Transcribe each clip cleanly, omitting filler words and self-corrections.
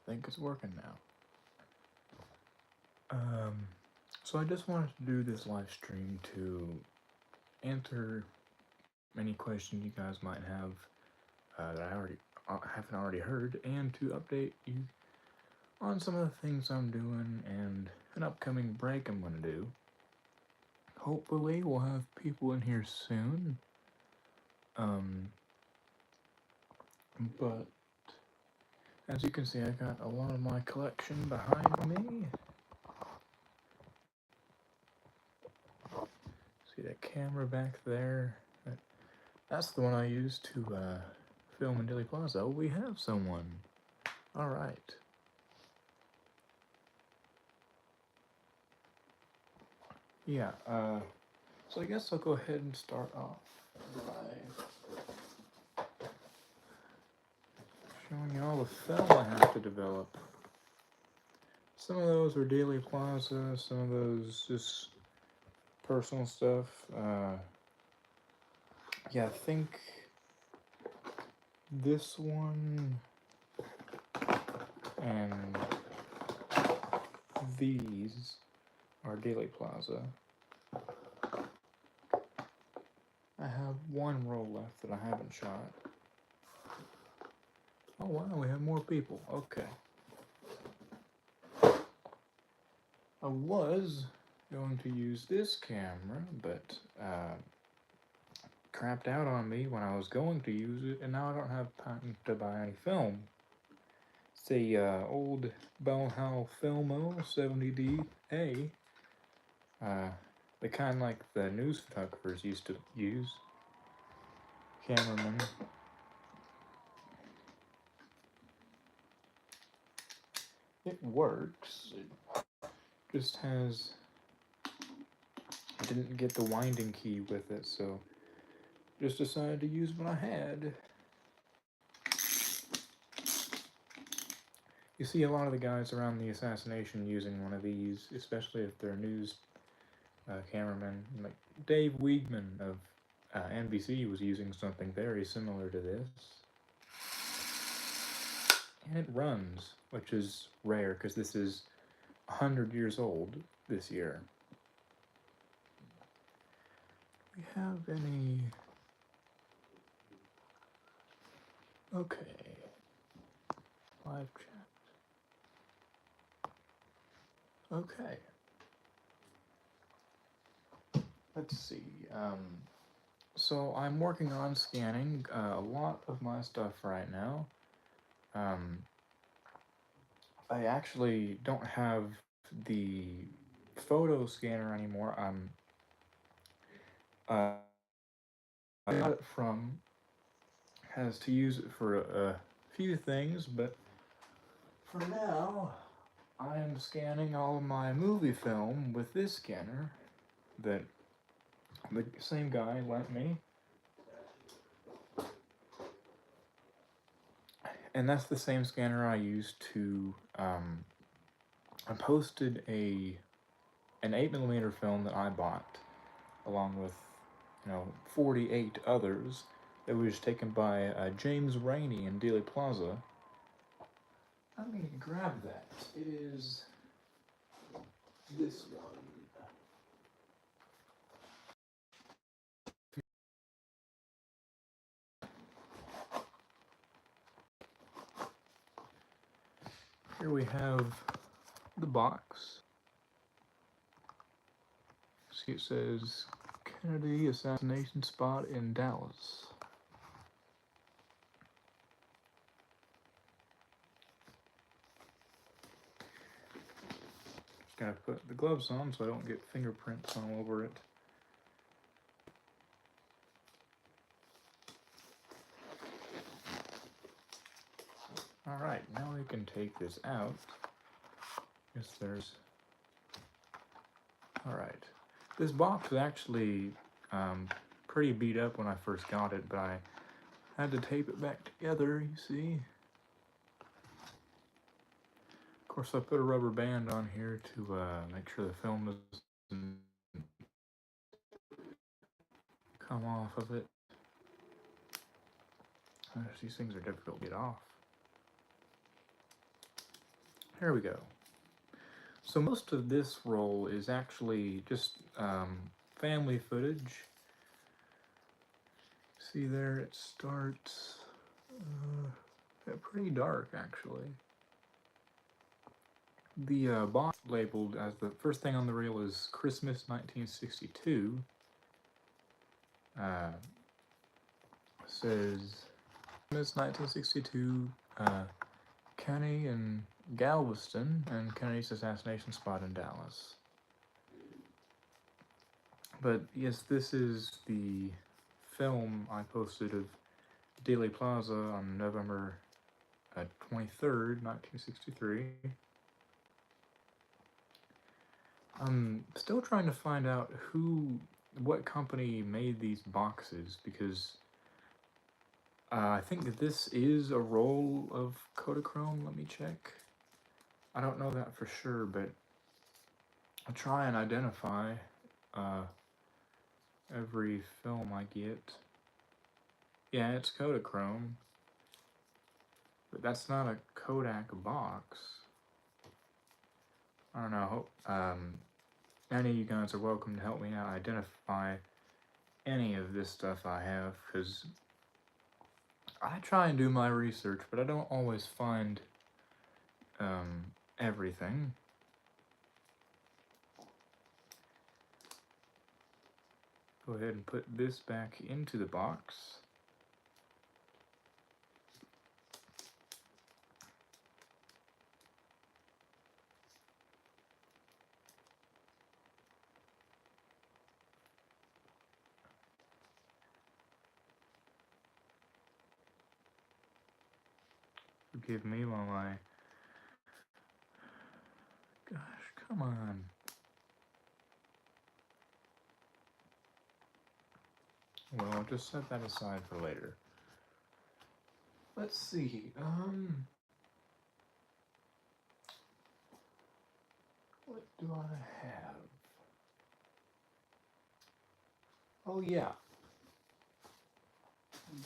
think it's working now. So I just wanted to do this live stream to answer any questions you guys might have that I haven't already heard, and to update you on some of the things I'm doing and an upcoming break I'm gonna do. Hopefully we'll have people in here soon. But as you can see, I got a lot of my collection behind me. See that camera back there? That's the one I used to film in Dealey Plaza. Oh, we have someone. All right. Yeah, so I guess I'll go ahead and start off by showing you all the film I have to develop. Some of those are Dealey Plaza, some of those just personal stuff. Yeah, I think this one and these are Dealey Plaza. I have one roll left that I haven't shot. Oh wow, we have more people. Okay. I was going to use this camera, but crapped out on me when I was going to use it, and now I don't have time to buy any film. It's a old Bauhaus Filmo 70DA. The kind like the news photographers used to use. Cameraman. It works. It just has... I didn't get the winding key with it, so just decided to use what I had. You see a lot of the guys around the assassination using one of these, especially if they're news cameramen. Like Dave Wegman of NBC was using something very similar to this. And it runs, which is rare because this is 100 years old this year. Do we have any... Okay. Live chat. Okay. Let's see. So I'm working on scanning a lot of my stuff right now. I actually don't have the photo scanner anymore. I got it from has to use it for a few things, but for now I am scanning all of my movie film with this scanner that the same guy lent me. And that's the same scanner I used to, I posted an 8mm film that I bought, along with, 48 others, that was taken by James Rainey in Dealey Plaza. I'm going to grab that. It is this one. Here we have the box. See, it says Kennedy assassination spot in Dallas. Just gotta put the gloves on so I don't get fingerprints all over it. Alright, now we can take this out. Guess there's... Alright. This box was actually pretty beat up when I first got it, but I had to tape it back together, you see. Of course, I put a rubber band on here to make sure the film doesn't come off of it. These things are difficult to get off. Here we go. So most of this roll is actually just family footage. See there, it starts pretty dark actually. The box labeled as the first thing on the reel is Christmas 1962. Says Christmas 1962, Kenny and Galveston, and Kennedy's assassination spot in Dallas. But yes, this is the film I posted of Dealey Plaza on November 23rd, 1963. I'm still trying to find out what company made these boxes, because I think that this is a roll of Kodachrome. Let me check. I don't know that for sure, but I'll try and identify every film I get. Yeah, it's Kodachrome, but that's not a Kodak box. I don't know. Any of you guys are welcome to help me out identify any of this stuff I have, because I try and do my research, but I don't always find everything. Go ahead and put this back into the box. Forgive me while I... Gosh, come on. Well, I'll just set that aside for later. Let's see, what do I have? Oh yeah,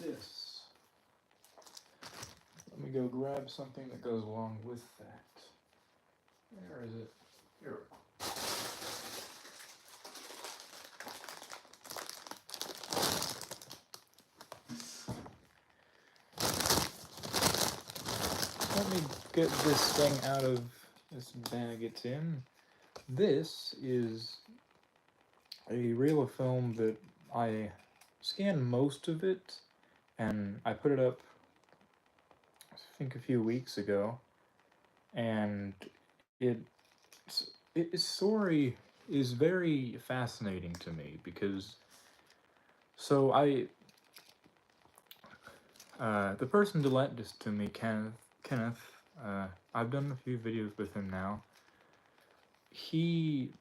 this. Let me go grab something that goes along with that. Where is it? Here. Let me get this thing out of this bag it's in. This is a reel of film that I scanned most of it, and I put it up, I think, a few weeks ago, and its story is very fascinating to me, because so the person that lent this to me, Kenneth, I've done a few videos with him now. He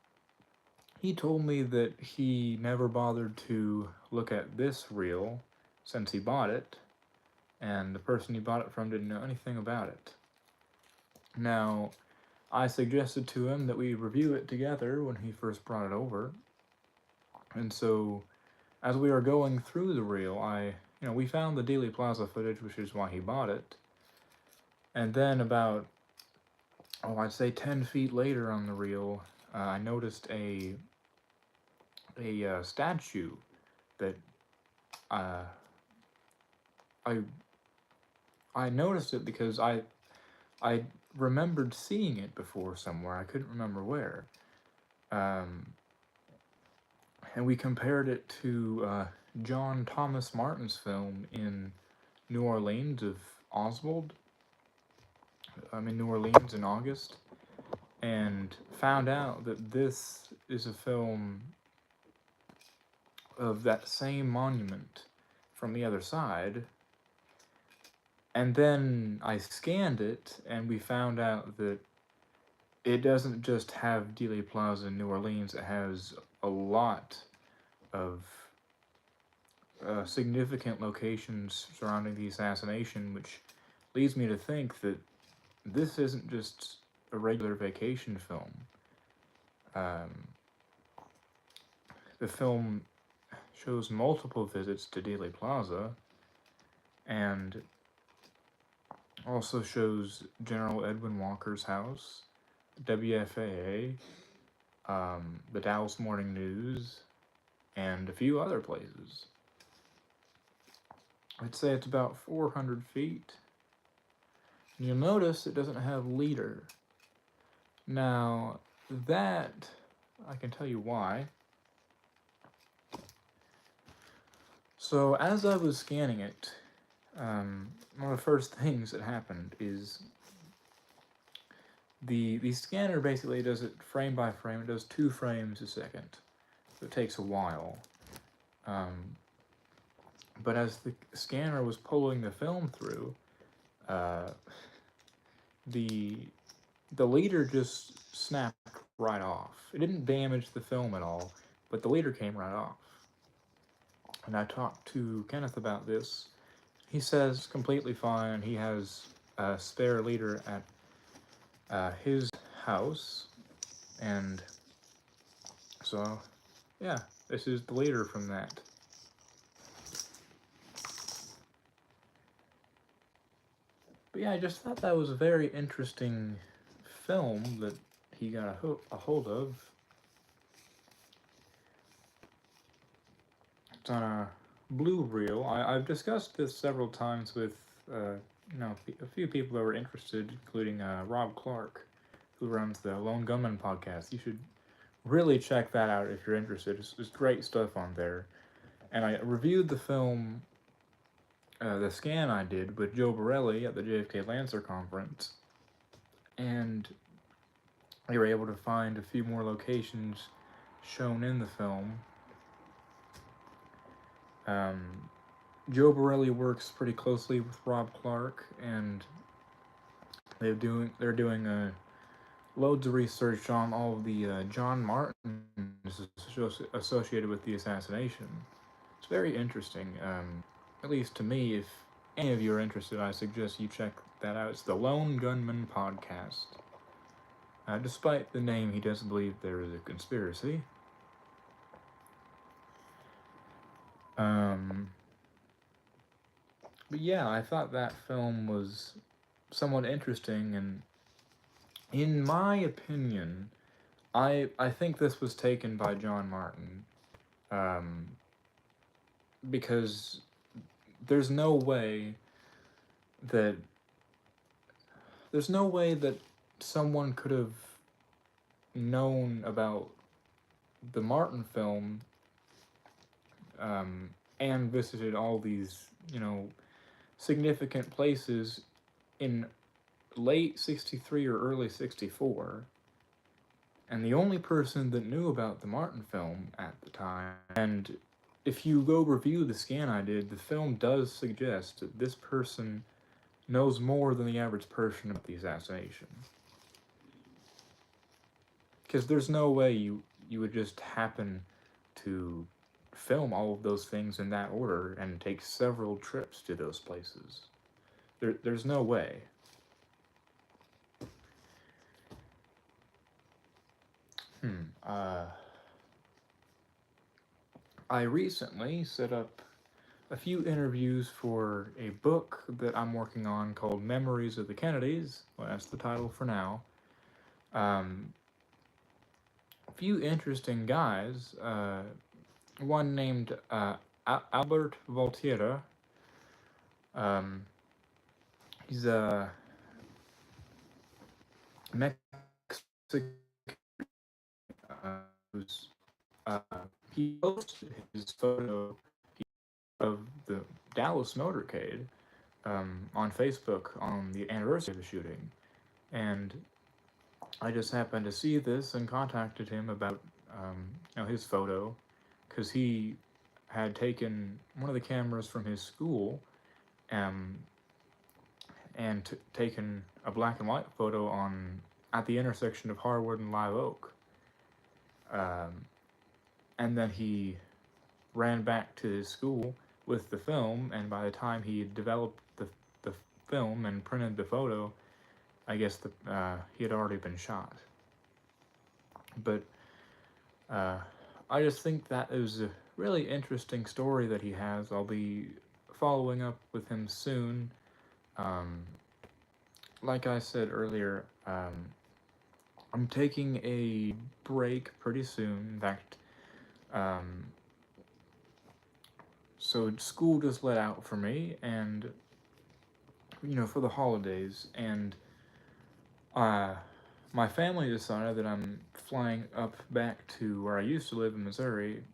told me that he never bothered to look at this reel since he bought it, and the person he bought it from didn't know anything about it. Now, I suggested to him that we review it together when he first brought it over, and so as we were going through the reel, we found the Dealey Plaza footage, which is why he bought it, and then about, I'd say 10 feet later on the reel, I noticed a statue that I noticed it because I remembered seeing it before somewhere. I couldn't remember where. And we compared it to John Thomas Martin's film in New Orleans of Oswald. I'm in New Orleans in August, and found out that this is a film of that same monument from the other side. And then I scanned it, and we found out that it doesn't just have Dealey Plaza in New Orleans, it has a lot of significant locations surrounding the assassination, which leads me to think that this isn't just a regular vacation film. The film shows multiple visits to Dealey Plaza, and Also shows General Edwin Walker's house, WFAA, the Dallas Morning News, and a few other places. I'd say it's about 400 feet. And you'll notice it doesn't have leader. Now, that, I can tell you why. So, as I was scanning it, one of the first things that happened is the scanner basically does it frame by frame. It does 2 frames a second. So it takes a while. Um, but as the scanner was pulling the film through, uh, the the leader just snapped right off. It didn't damage the film at all, but the leader came right off. And I talked to Kenneth about this. He says completely fine. He has a spare leader at his house, and so yeah, this is the leader from that. But yeah, I just thought that was a very interesting film that he got a hold of. It's on a blue reel. I've discussed this several times with a few people that were interested, including Rob Clark, who runs the Lone Gunman podcast. You should really check that out if you're interested. It's great stuff on there. And I reviewed the film, the scan I did with Joe Borelli at the JFK Lancer conference, and they were able to find a few more locations shown in the film. Um, Joe Borelli works pretty closely with Rob Clark, and they're doing loads of research on all of the John Martins associated with the assassination. It's very interesting. At least to me, if any of you are interested, I suggest you check that out. It's the Lone Gunman podcast. Despite the name, he does believe there is a conspiracy. Um, but yeah, I thought that film was somewhat interesting, and in my opinion, I think this was taken by John Martin, um, because there's no way that there's no way that someone could have known about the Martin film, and visited all these significant places in late 63 or early 64, and the only person that knew about the Martin film at the time. And if you go review the scan I did, the film does suggest that this person knows more than the average person about the assassination. Because there's no way you would just happen to film all of those things in that order and take several trips to those places. There's no way. Hmm. I recently set up a few interviews for a book that I'm working on called Memories of the Kennedys. Well, that's the title for now. Um, a few interesting guys. One named Albert Volterra. Um, he's a Mexican. Who's he posted his photo of the Dallas motorcade on Facebook on the anniversary of the shooting, and I just happened to see this and contacted him about his photo, because he had taken one of the cameras from his school, um, and taken a black and white photo on at the intersection of Harwood and Live Oak. Um, and then he ran back to his school with the film, and by the time he developed the film and printed the photo, I guess he had already been shot. But uh, I just think that is a really interesting story that he has. I'll be following up with him soon. Um, like I said earlier, I'm taking a break pretty soon. In fact, um, so school just let out for me, and for the holidays, and uh, my family decided that I'm flying up back to where I used to live in Missouri,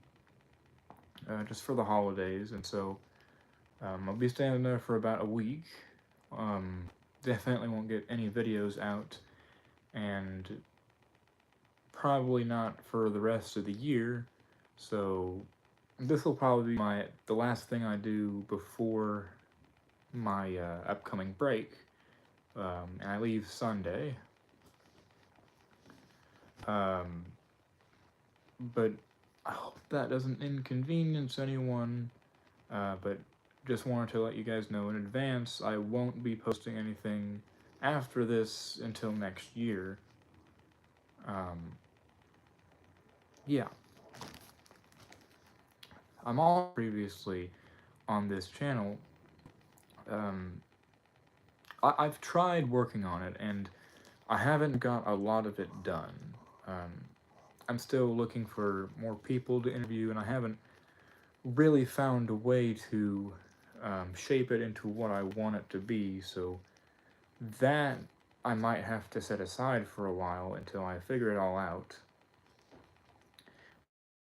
just for the holidays, and so I'll be staying there for about a week. Um, Definitely won't get any videos out, and probably not for the rest of the year. So this will probably be the last thing I do before my upcoming break. And I leave Sunday. Um, but I hope that doesn't inconvenience anyone. But just wanted to let you guys know in advance I won't be posting anything after this until next year. Um, yeah, I'm all previously on this channel. Um, I've tried working on it and I haven't got a lot of it done. Um, I'm still looking for more people to interview, and I haven't really found a way to shape it into what I want it to be, so that I might have to set aside for a while until I figure it all out.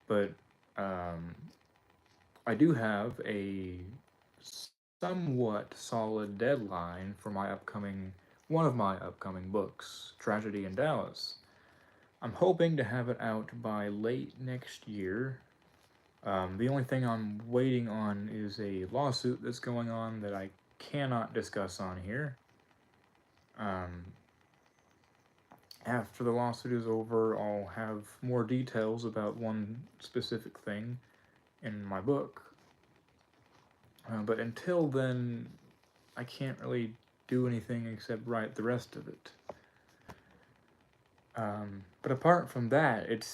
But um, I do have a somewhat solid deadline for one of my upcoming books, Tragedy in Dallas. I'm hoping to have it out by late next year. The only thing I'm waiting on is a lawsuit that's going on that I cannot discuss on here. Um, After the lawsuit is over, I'll have more details about one specific thing in my book. But until then, I can't really do anything except write the rest of it. But apart from that, it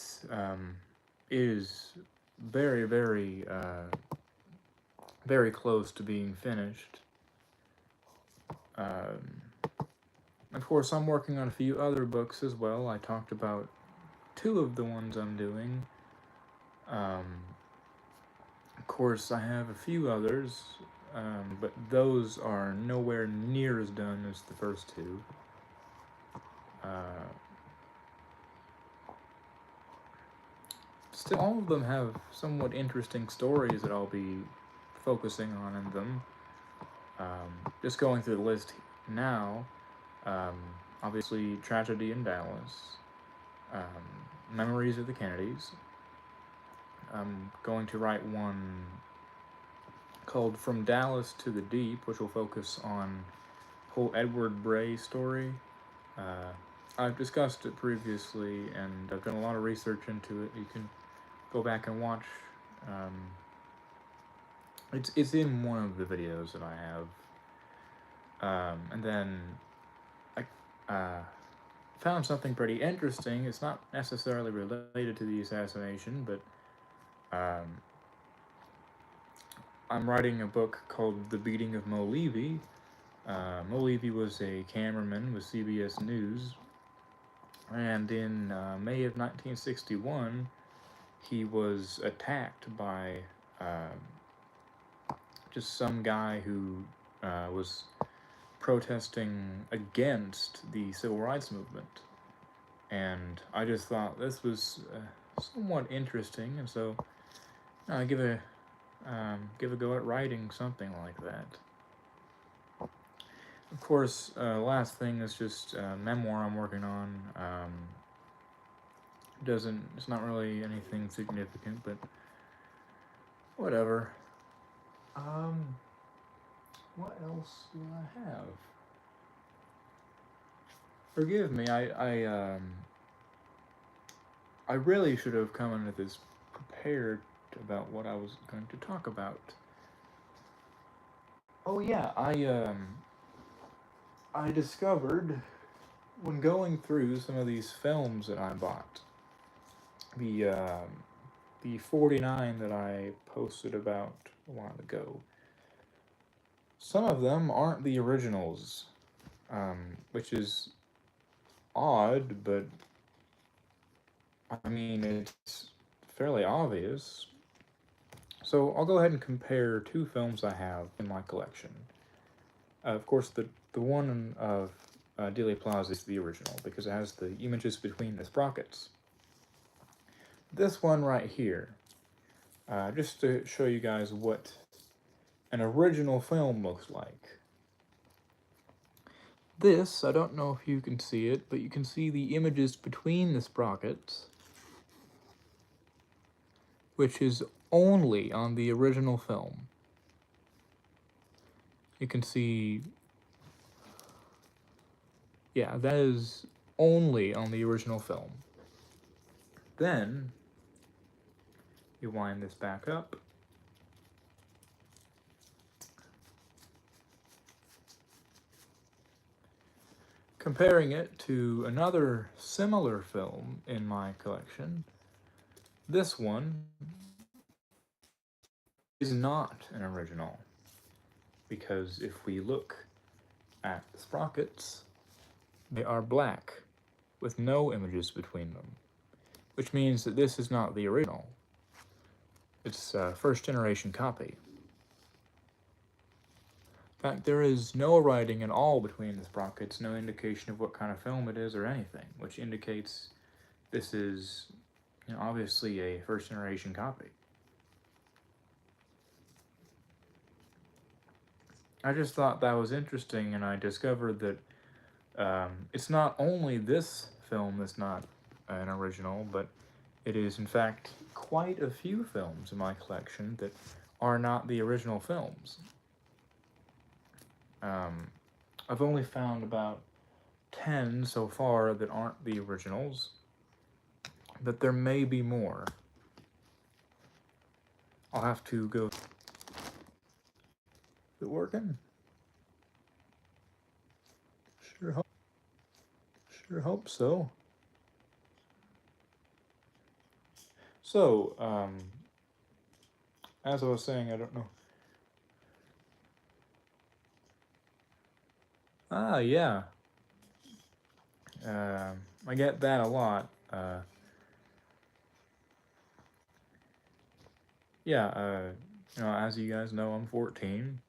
is very, very, very close to being finished. Um, of course, I'm working on a few other books as well. I talked about two of the ones I'm doing. Um, of course, I have a few others, but those are nowhere near as done as the first two. Uh, Still, all of them have somewhat interesting stories that I'll be focusing on in them. Just going through the list now, um, obviously, Tragedy in Dallas, Memories of the Kennedys. I'm going to write one called From Dallas to the Deep, which will focus on the whole Edward Bray story. Uh, I've discussed it previously, and I've done a lot of research into it. You can go back and watch. Um, it's in one of the videos that I have. And then I found something pretty interesting. It's not necessarily related to the assassination, but um, I'm writing a book called The Beating of Mo Levy. Mo Levy was a cameraman with CBS News, and in May of 1961, he was attacked by just some guy who was protesting against the civil rights movement. And I just thought this was somewhat interesting, and so I give a go at writing something like that. Of course, last thing is just a memoir I'm working on. It's not really anything significant, but whatever. Um, what else do I have? Forgive me, I really should have come into this prepared about what I was going to talk about. Oh yeah, I discovered when going through some of these films that I bought, the um, the 49 that I posted about a while ago. Some of them aren't the originals. which is odd, but I mean, it's fairly obvious. So I'll go ahead and compare two films I have in my collection. Of course, the one of Dealey Plaza is the original because it has the images between the sprockets. This one right here, just to show you guys what an original film looks like. This, I don't know if you can see it, but you can see the images between the sprockets, which is only on the original film. You can see, yeah, that is only on the original film. Then, you wind this back up. Comparing it to another similar film in my collection, this one is not an original, because if we look at the sprockets, they are black with no images between them, which means that this is not the original. It's a first generation copy. In fact, there is no writing at all between the sprockets, no indication of what kind of film it is or anything, which indicates this is, obviously a first generation copy. I just thought that was interesting, and I discovered that it's not only this film that's not an original, but it is in fact quite a few films in my collection that are not the original films. I've only found about 10 so far that aren't the originals, but there may be more. I'll have to go. Is it working? Sure hope so. So, as I was saying, I don't know. Ah, yeah. I get that a lot. Yeah, as you guys know, I'm 14.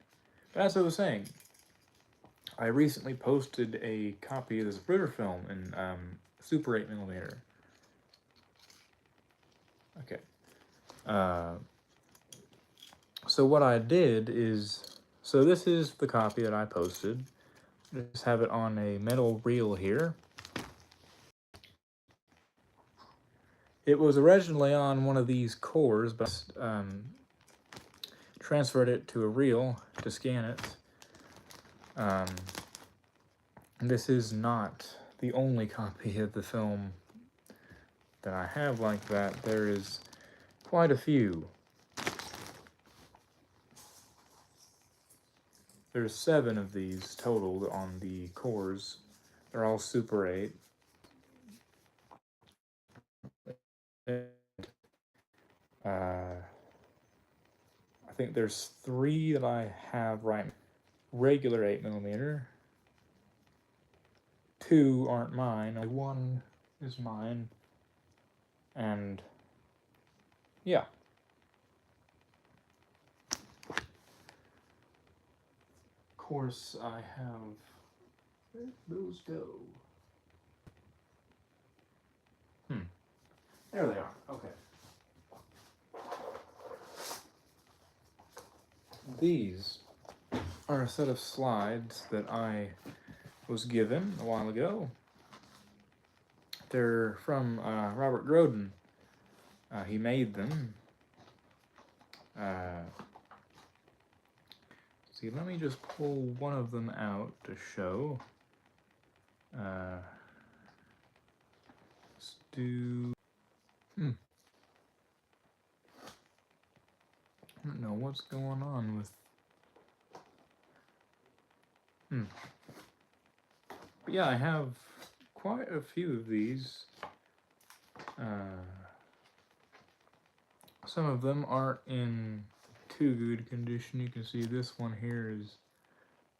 But as I was saying, I recently posted a copy of the Zapruder film in Super 8mm. Okay. So what I did is, so this is the copy that I posted. Just have it on a metal reel here. It was originally on one of these cores, but transferred it to a reel to scan it. This is not the only copy of the film that I have like that. There is quite a few. There's 7 of these totaled on the cores. They're all Super 8. I think there's 3 that I have right now. Regular 8mm. 2 aren't mine. Only 1 is mine. And yeah. Of course, I have. Where'd those go? There they are. Okay. These are a set of slides that I was given a while ago. They're from Robert Groden. He made them. See, let me just pull one of them out to show. Let's do. I don't know what's going on with. But yeah, I have quite a few of these. Some of them aren't in too good condition. You can see this one here is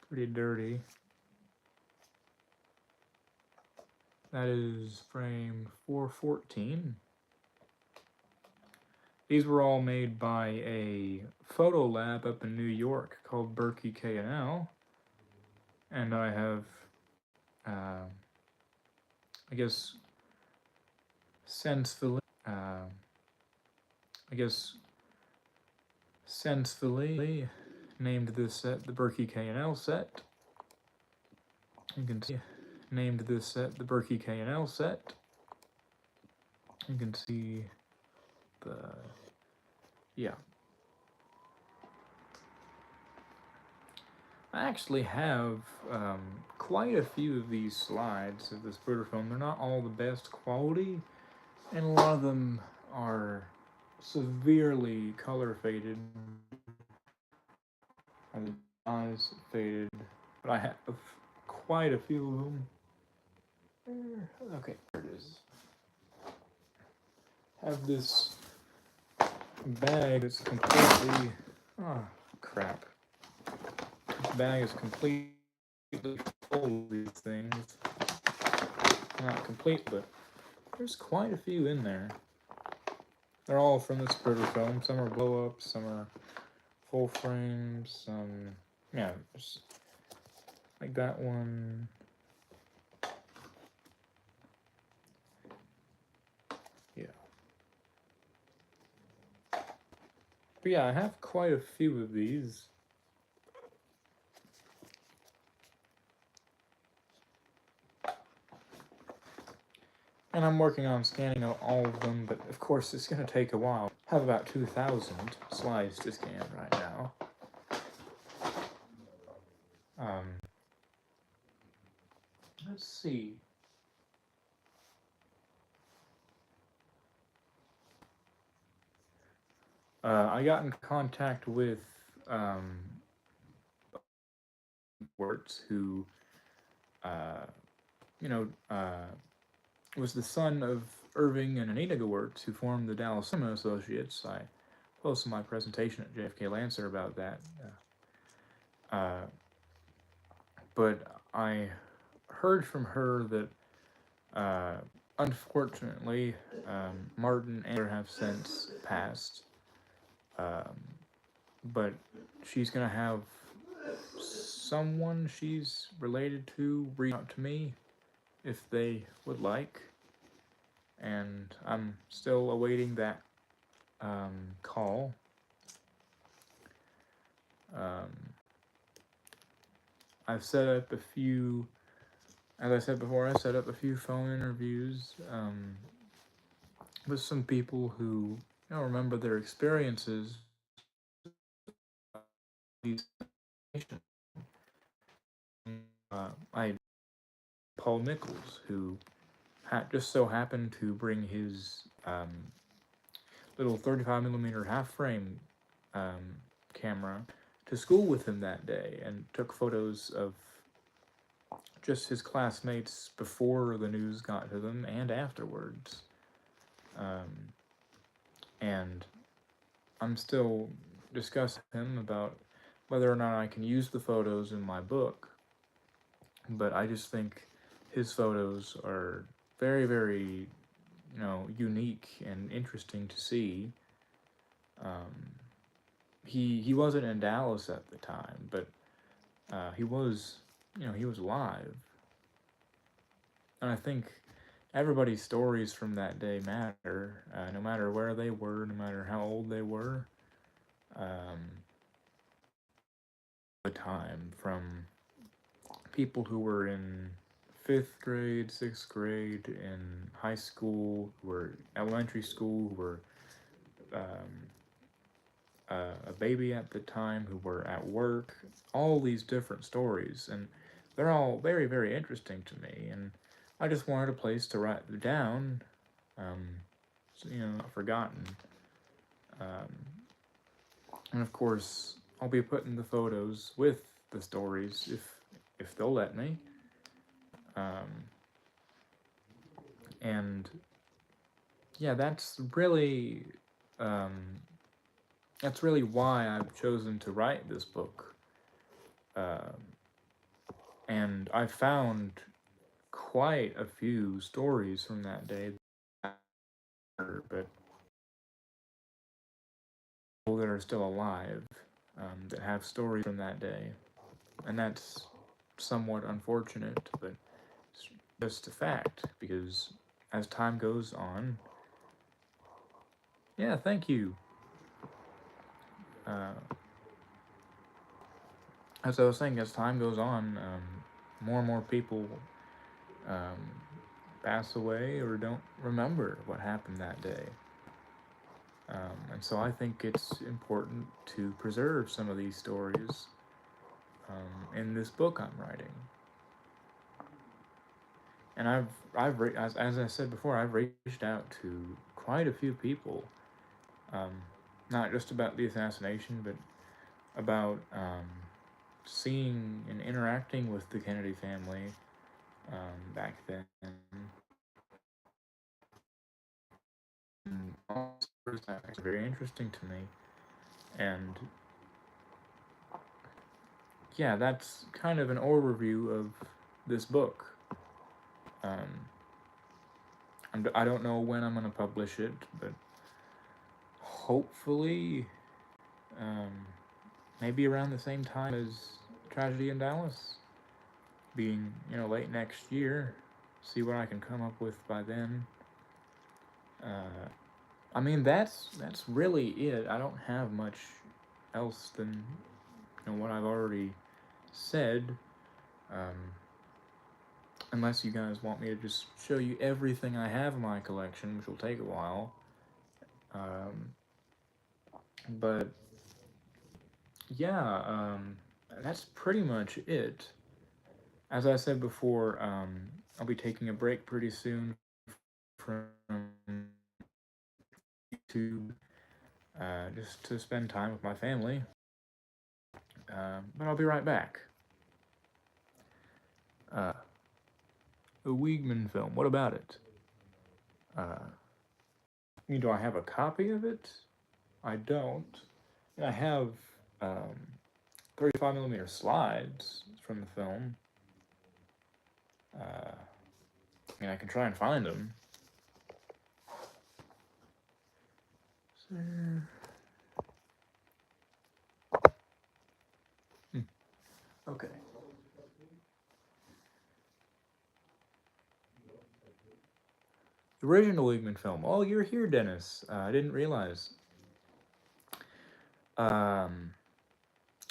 pretty dirty. That is frame 414. These were all made by a photo lab up in New York called Berkey K&L, and I have, I guess, sensibly, named this set the Berkey K&L set. You can see named this set the Berkey K&L set. You can see the, yeah. I actually have quite a few of these slides of the splitter film. They're not all the best quality, and a lot of them are severely color faded, and the eyes faded, but I have quite a few of them. Okay, there it is. Have this bag that's completely, oh crap. This bag is completely full of these things. Not complete, but there's quite a few in there. They're all from the splitter film. Some are blow ups, some are full frames, some, yeah, like that one. Yeah. But yeah, I have quite a few of these. And I'm working on scanning all of them, but of course it's going to take a while. I have about 2,000 slides to scan right now. Let's see. I got in contact with Wertz, who, was the son of Irving and Anita Gewertz, who formed the Dallas Cinema Associates. I posted my presentation at JFK Lancer about that. But I heard from her that, unfortunately, Martin and her have since passed. But she's going to have someone she's related to reach out to me if they would like. And I'm still awaiting that call. I've set up a few, as I said before, I set up a few phone interviews with some people who remember their experiences. I Paul Nichols, who just so happened to bring his little 35mm half frame camera to school with him that day, and took photos of just his classmates before the news got to them and afterwards. And I'm still discussing with him about whether or not I can use the photos in my book, but I just think his photos are very, very, unique and interesting to see. He wasn't in Dallas at the time, but he was, he was live. And I think everybody's stories from that day matter, no matter where they were, no matter how old they were. The time, from people who were in 5th grade, 6th grade, in high school, who were elementary school, who were a baby at the time, who were at work, all these different stories, and they're all very, very interesting to me, and I just wanted a place to write them down, so, not forgotten. And of course, I'll be putting the photos with the stories if they'll let me. And yeah, that's really why I've chosen to write this book. And I found quite a few stories from that day, but people that are still alive that have stories from that day, and that's somewhat unfortunate, but it's just a fact because as time goes on, yeah, thank you. Uh, as I was saying, as time goes on, more and more people um, pass away or don't remember what happened that day. And so I think it's important to preserve some of these stories in this book I'm writing. And as I said before, I've reached out to quite a few people, um, not just about the assassination, but about seeing and interacting with the Kennedy family back then. All stories that are very interesting to me, and yeah, that's kind of an overview of this book. Um, I don't know when I'm going to publish it, but hopefully, um, maybe around the same time as Tragedy in Dallas, being late next year. See what I can come up with by then. I mean that's really it. I don't have much else than what I've already said. Um, unless you guys want me to just show you everything I have in my collection, which will take a while. Um, but yeah, that's pretty much it. As I said before, I'll be taking a break pretty soon from YouTube just to spend time with my family. But I'll be right back. Uh, a Wegman film. What about it? Uh, do I have a copy of it? I don't. I have um, 35mm slides from the film. I mean, I can try and find them. So, okay. The original Wegman film. Oh, you're here, Dennis. I didn't realize. Um,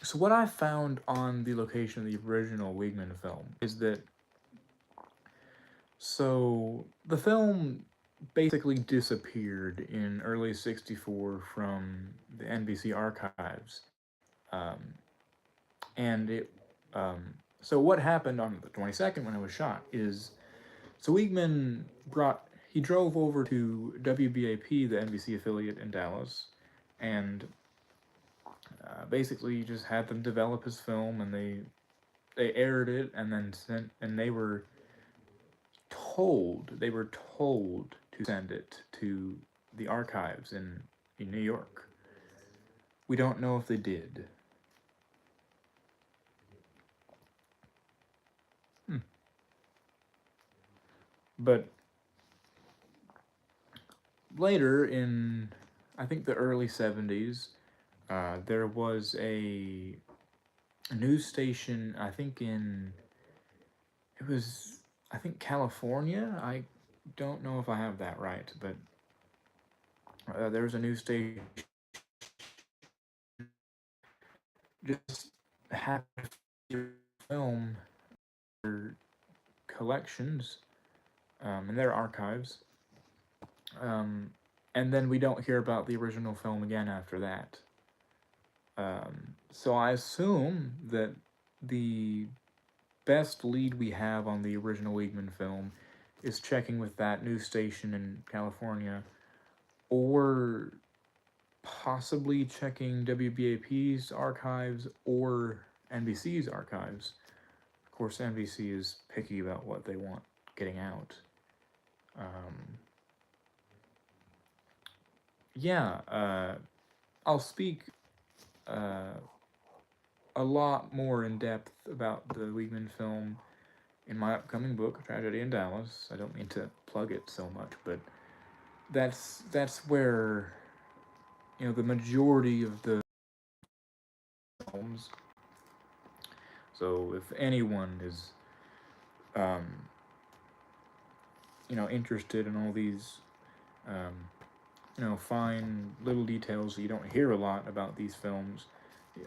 so what I found on the location of the original Wegman film is that the film basically disappeared in early '64 from the NBC archives, um, and it. So what happened on the 22nd when it was shot is so Wegman he drove over to WBAP, the NBC affiliate in Dallas, and basically just had them develop his film, and they aired it, and then they were told to send it to the archives in New York. We don't know if they did. Hmm. But later in, I think the early 70s, there was a news station, it was, I think California. I don't know if I have that right, but there was a news station just had film their collections in their archives, um, and then we don't hear about the original film again after that. So I assume that the best lead we have on the original Wegman film is checking with that news station in California, or possibly checking WBAP's archives or NBC's archives. Of course, NBC is picky about what they want getting out. Um, yeah, I'll speak uh, a lot more in depth about the Wegman film in my upcoming book, Tragedy in Dallas. I don't mean to plug it so much, but that's where the majority of the films. So if anyone is um, interested in all these um, fine little details that you don't hear a lot about these films,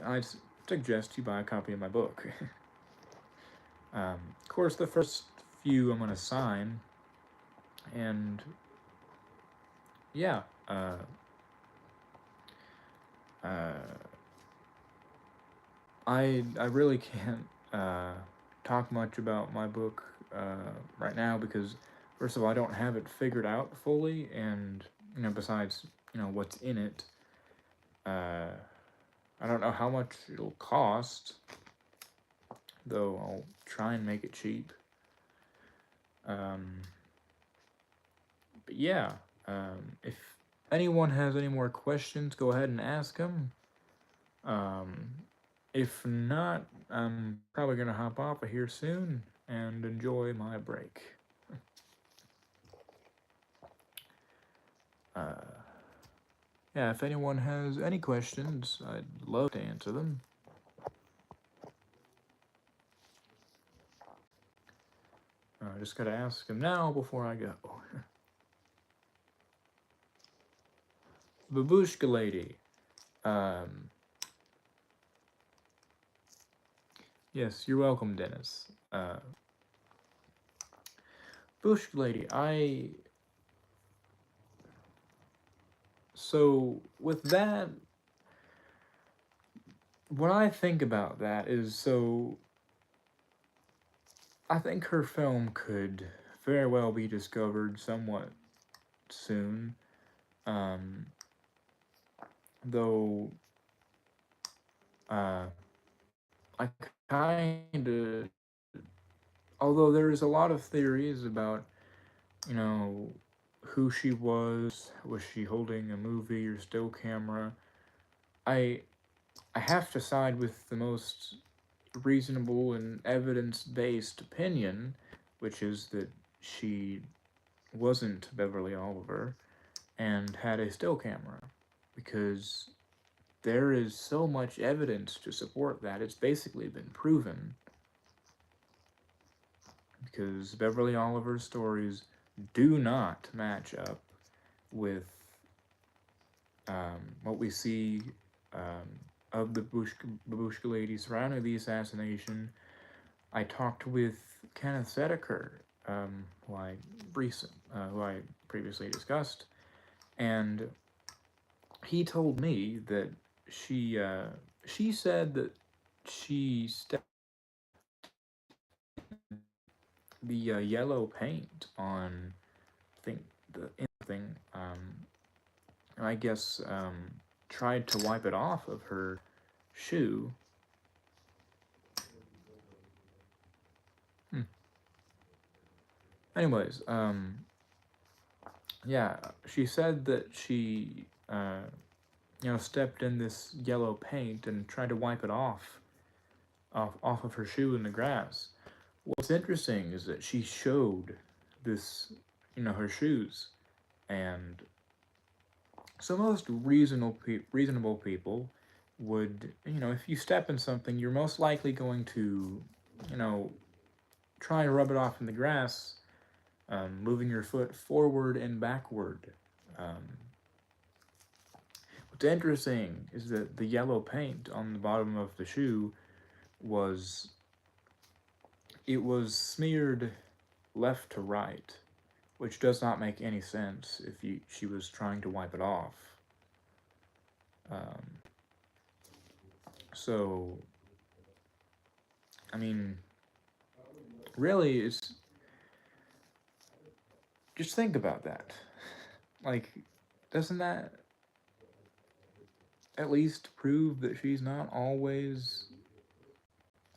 I'd suggest you buy a copy of my book. Of course, the first few I'm going to sign, and yeah, uh, I really can't talk much about my book right now because first of all I don't have it figured out fully, and besides what's in it, I don't know how much it'll cost, though I'll try and make it cheap. Um, but yeah, if anyone has any more questions, go ahead and ask them. Um, if not, I'm probably gonna hop off of here soon and enjoy my break. Uh, yeah, if anyone has any questions, I'd love to answer them. I just gotta ask them now before I go. Babushka lady. Um, yes, you're welcome, Dennis. Babushka lady, so with that, what I think about that is, so I think her film could very well be discovered somewhat soon. Um, though I kind of, although there's a lot of theories about, you know, who she was she holding a movie or still camera? I I have to side with the most reasonable and evidence-based opinion, which is that she wasn't Beverly Oliver and had a still camera, because there is so much evidence to support that. It's basically been proven, because Beverly Oliver's stories do not match up with what we see um, of the Babushka lady surrounding the assassination. I talked with Kenneth Sedeker, who I previously discussed, and he told me that she said that she stepped the yellow paint on, I think, the thing. I guess tried to wipe it off of her shoe. Hmm. Anyways, yeah, she said that she stepped in this yellow paint and tried to wipe it off of her shoe in the grass. What's interesting is that she showed this, her shoes, and so most reasonable people would, if you step in something, you're most likely going to, you know, try to rub it off in the grass, moving your foot forward and backward. Um, what's interesting is that the yellow paint on the bottom of the shoe was it was smeared left to right, which does not make any sense if she was trying to wipe it off. Um, so, I mean, really, it's just think about that. Like, doesn't that at least prove that she's not always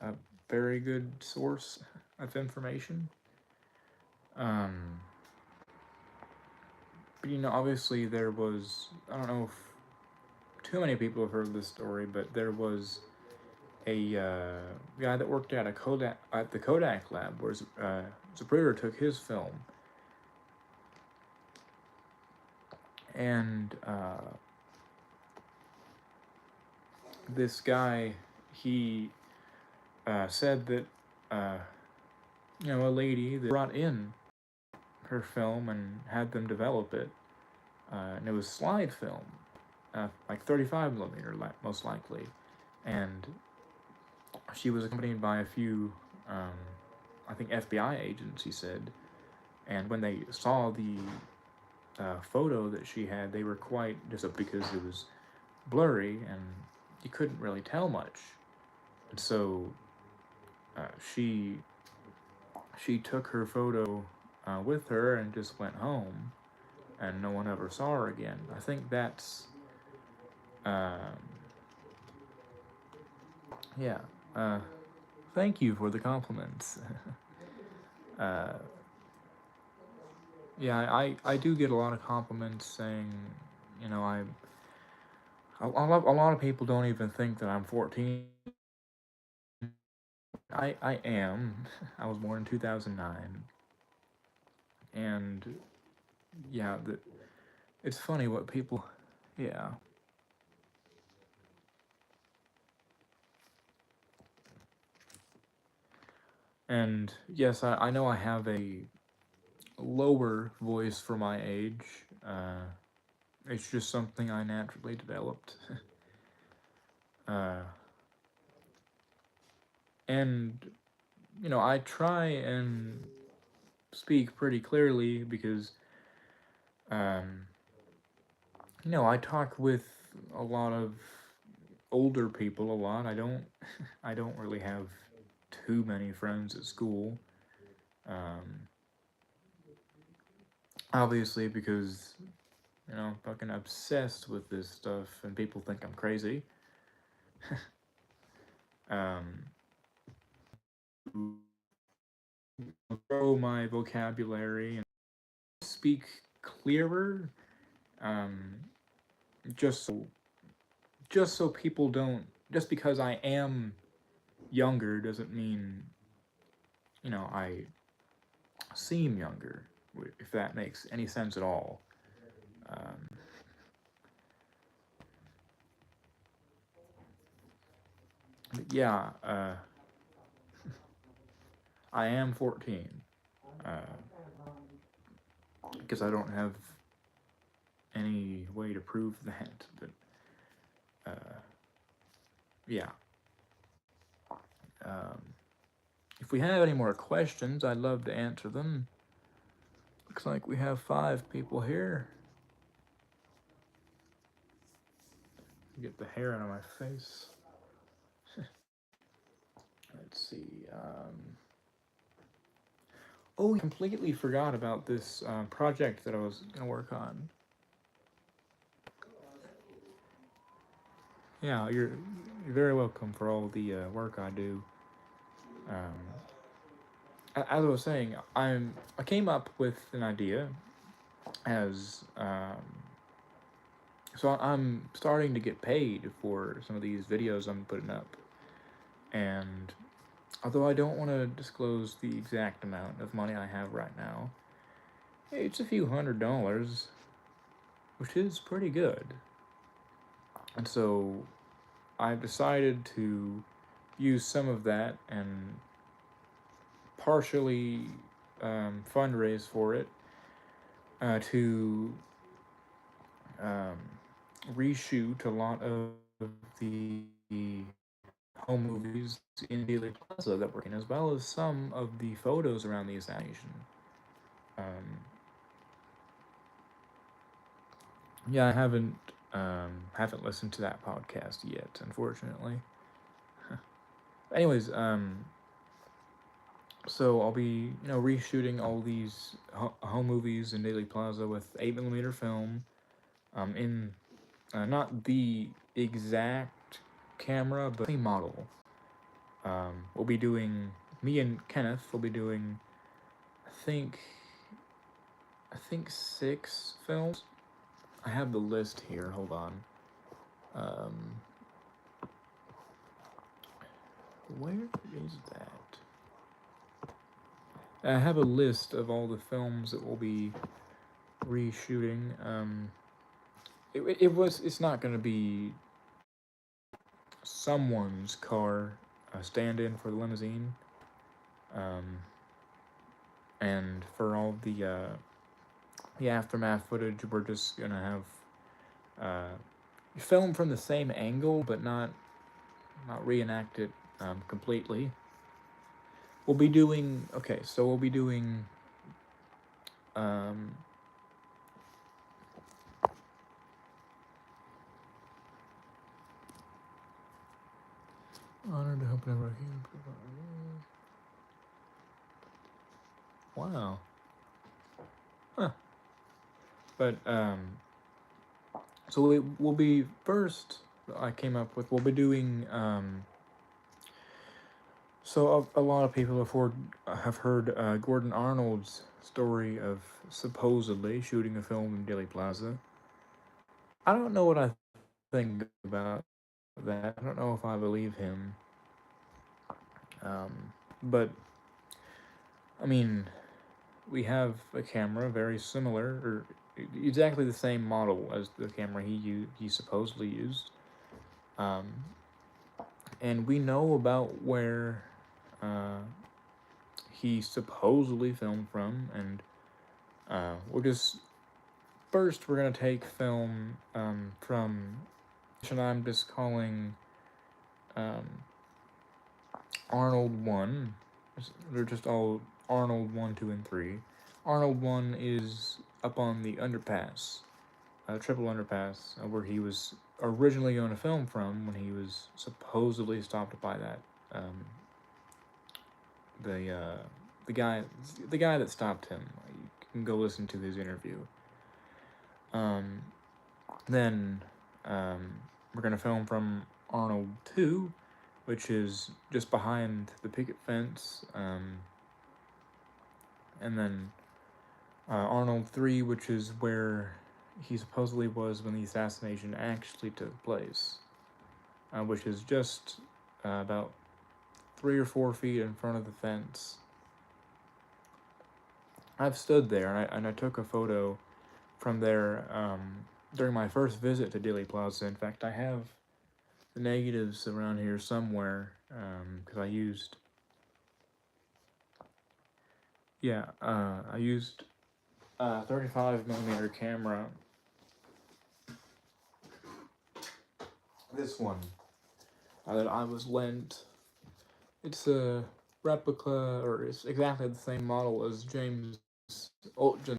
a very good source of information? Um, but obviously there was, I don't know if too many people have heard this story, but there was guy that worked at the Kodak lab, where Zapruder took his film, and this guy, he said that a lady that brought in her film and had them develop it, and it was slide film, like 35 millimeter, most likely, and she was accompanied by a few, I think, FBI agents, he said, and when they saw the photo that she had, they were quite because it was blurry and you couldn't really tell much, and so she took her photo with her and just went home, and no one ever saw her again. I think that's yeah. Thank you for the compliments. uh, yeah, I do get a lot of compliments saying, a lot of people don't even think that I'm 14. I am. I was born in 2009, and yeah, it's funny what people, yeah. And yes, I know I have a lower voice for my age. It's just something I naturally developed. uh, and, I try and speak pretty clearly because, um, I talk with a lot of older people a lot. I don't really have too many friends at school. Um, Obviously because, I'm fucking obsessed with this stuff and people think I'm crazy. um, Grow my vocabulary and speak clearer, um, just so people don't, just because I am younger doesn't mean, I seem younger, if that makes any sense at all. Um, but yeah, I am 14, because I don't have any way to prove that, but yeah. Um, if we have any more questions, I'd love to answer them. Looks like we have 5 people here. Get the hair out of my face. Let's see. Oh, I completely forgot about this project that I was going to work on. Yeah, you're very welcome for all the work I do. As I was saying, I came up with an idea as so I'm starting to get paid for some of these videos I'm putting up, and although I don't want to disclose the exact amount of money I have right now, it's a few $100s, which is pretty good. And so I've decided to use some of that and partially fundraise for it to um, reshoot a lot of the home movies in Dealey Plaza that we're in, as well as some of the photos around the assassination. Um, yeah, I haven't listened to that podcast yet, unfortunately. Anyways, so I'll be reshooting all these home movies in Dealey Plaza with 8mm film, in not the exact camera, but the model. We'll be doing, me and Kenneth will be doing, I think, 6 films. I have the list here. Hold on. Um, Where is that? I have a list of all the films that we'll be reshooting. It's not going to be someone's car stand-in for the limousine. Um, and for all the aftermath footage, we're just gonna have film from the same angle, but not reenact it completely. We'll be doing okay. So we'll be doing um, honored to help never again. Wow. Huh. But so we will be first. I came up with. We'll be doing. So a lot of people have heard Gordon Arnold's story of supposedly shooting a film in Dealey Plaza. I don't know what I think about that. I don't know if I believe him. But I mean, we have a camera very similar, or exactly the same model as the camera he supposedly used, um, and we know about where uh, he supposedly filmed from, and we're just first we're gonna take film from, and I'm just calling um, Arnold 1. They're just all Arnold 1, 2, and 3. Arnold 1 is up on the underpass, triple underpass, where he was originally going to film from when he was supposedly stopped by that the uh, the guy the guy that stopped him. You can go listen to his interview. Um, then we're gonna film from Arnold 2, which is just behind the picket fence, and then Arnold 3, which is where he supposedly was when the assassination actually took place, which is just about 3 or 4 feet in front of the fence. I've stood there and I took a photo from there during my first visit to Dealey Plaza. In fact, I have the negatives around here somewhere because I used I used a 35mm camera. This one that I was lent. It's a replica, or it's exactly the same model as James Altgen.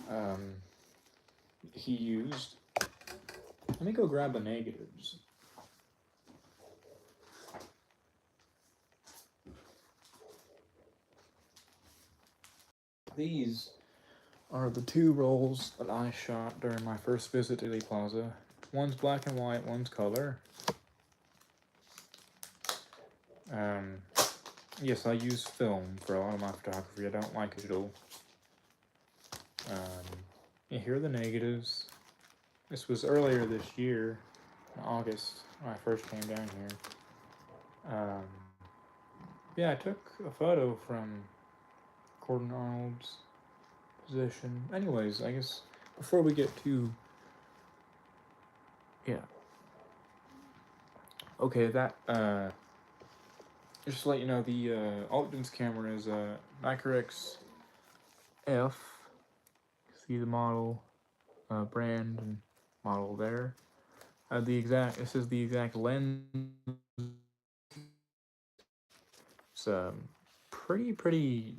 Um, he used. Let me go grab the negatives. These are the 2 rolls that I shot during my first visit to Dealey Plaza. One's black and white, one's color. Um, yes, I use film for a lot of my photography. I don't like digital. Yeah, here are the negatives. This was earlier this year, in August, when I first came down here. Yeah, I took a photo from Gordon Arnold's position. Anyways, I guess before we get to yeah, okay, that just to let you know, the Altgen's camera is a Nicorx F. See the model, brand and model there. This is the exact lens. It's pretty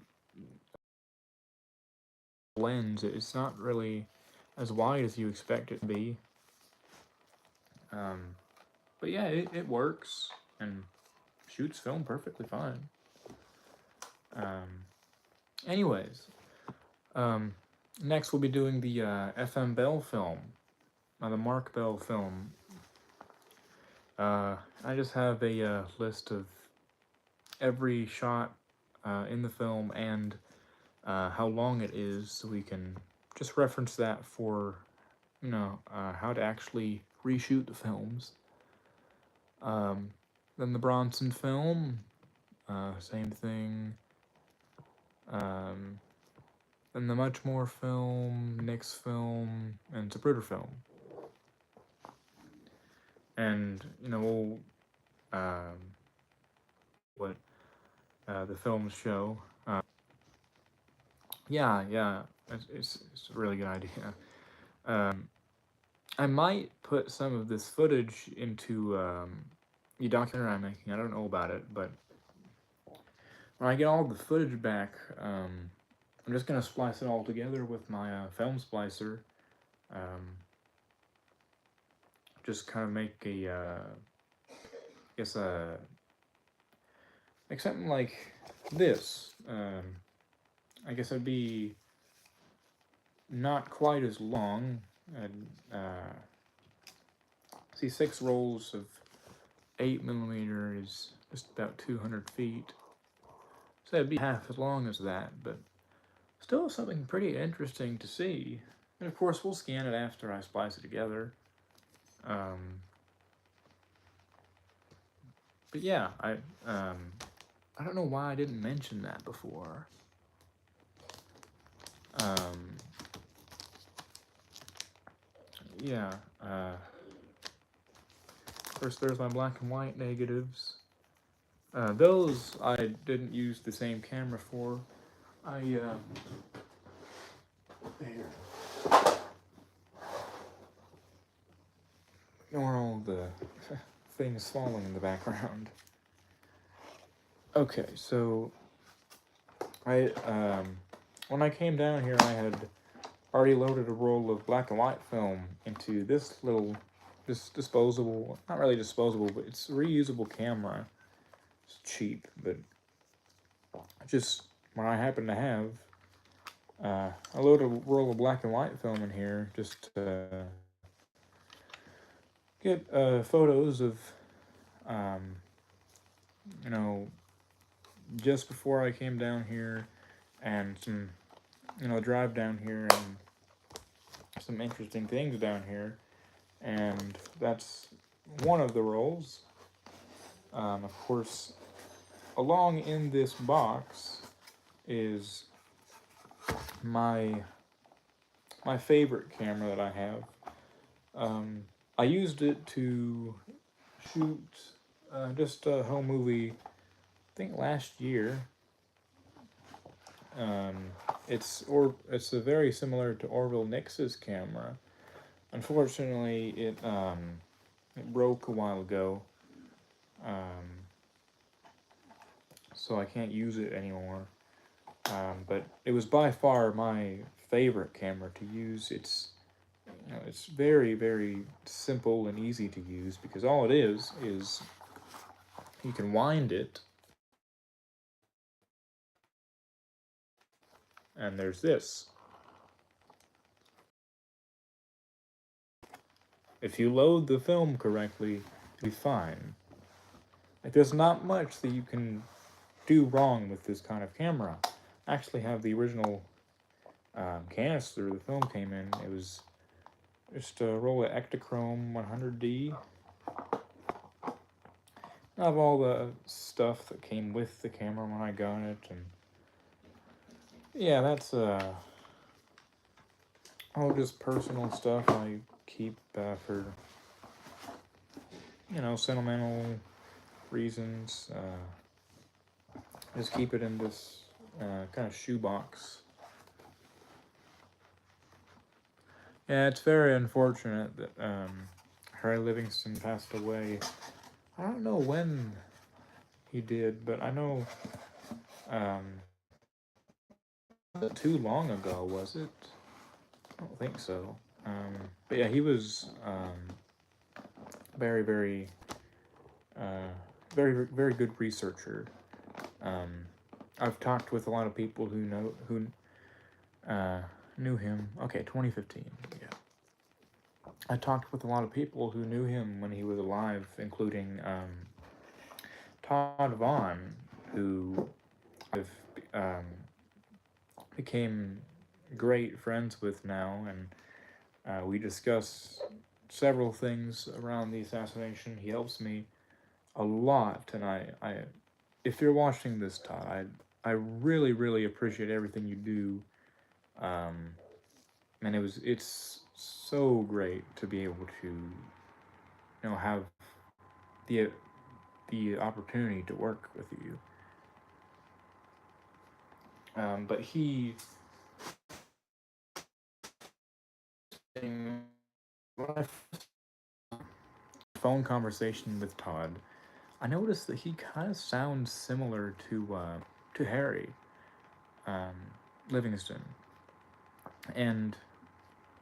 lens. It's not really as wide as you expect it to be. But yeah, it works and shoots film perfectly fine. Anyways, next we'll be doing the FM Bell film, the Mark Bell film. I just have a list of every shot in the film and how long it is, so we can just reference that for how to actually reshoot the films. Then the Bronson film, same thing. Then the Muchmore film, Nick's film, and Zapruder film. And, what the films show. Yeah, it's a really good idea. Um, I might put some of this footage into the documentary I'm making. I don't know about it, but when I get all the footage back, I'm just gonna splice it all together with my film splicer. Um, just kind of make a, I guess like something like this. I guess it'd be not quite as long. I'd see 6 rolls of 8mm is just about 200 feet. So it'd be half as long as that, but still something pretty interesting to see. And of course, we'll scan it after I splice it together. But yeah, I don't know why I didn't mention that before. Yeah. First, there's my black and white negatives. Those I didn't use the same camera for. There. Ignore all the things falling in the background. Okay, so when I came down here, I had already loaded a roll of black and white film into this disposable, not really disposable, but it's a reusable camera. It's cheap, but just when I happen to have, I load a roll of black and white film in here just to get photos of, um, just before I came down here, and some, drive down here, and some interesting things down here. And that's one of the rolls. Of course, along in this box is my favorite camera that I have. I used it to shoot just a home movie, I think last year. It's very similar to Orville Nix's camera. Unfortunately, it broke a while ago, so I can't use it anymore. But it was by far my favorite camera to use. It's very, very simple and easy to use, because all it is you can wind it, and there's this. If you load the film correctly, it'll be fine. Like, there's not much that you can do wrong with this kind of camera. I actually have the original canister the film came in. It was just a roll of Ektachrome 100D. I have all the stuff that came with the camera when I got it, and yeah, that's all just personal stuff I keep for sentimental reasons. Just keep it in this kind of shoebox. Yeah, it's very unfortunate that Harry Livingston passed away. I don't know when he did, but I know not too long ago, was it? I don't think so. But yeah, he was very, very, very, very good researcher. I've talked with a lot of people who knew him. Okay, 2015. Yeah, I talked with a lot of people who knew him when he was alive, including Todd Vaughn, who I've became great friends with now, and we discuss several things around the assassination. He helps me a lot, and if you're watching this, Todd, I really, really appreciate everything you do. Um, and it's so great to be able to, have the the opportunity to work with you. But when I phone conversation with Todd, I noticed that he kind of sounds similar to Harry um, Livingston, and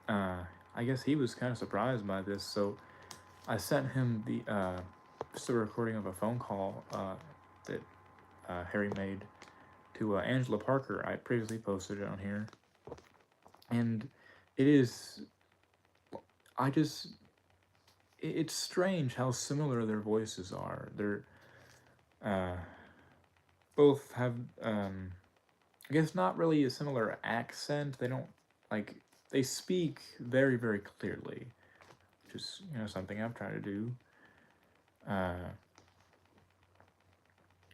uh, I guess he was kind of surprised by this. So I sent him the just a recording of a phone call that Harry made to Angela Parker. I previously posted it on here, and it is. I just. It's strange how similar their voices are. They're uh, both have, I guess, not really a similar accent. They don't like. They speak very, very clearly, which is something I'm trying to do. Uh,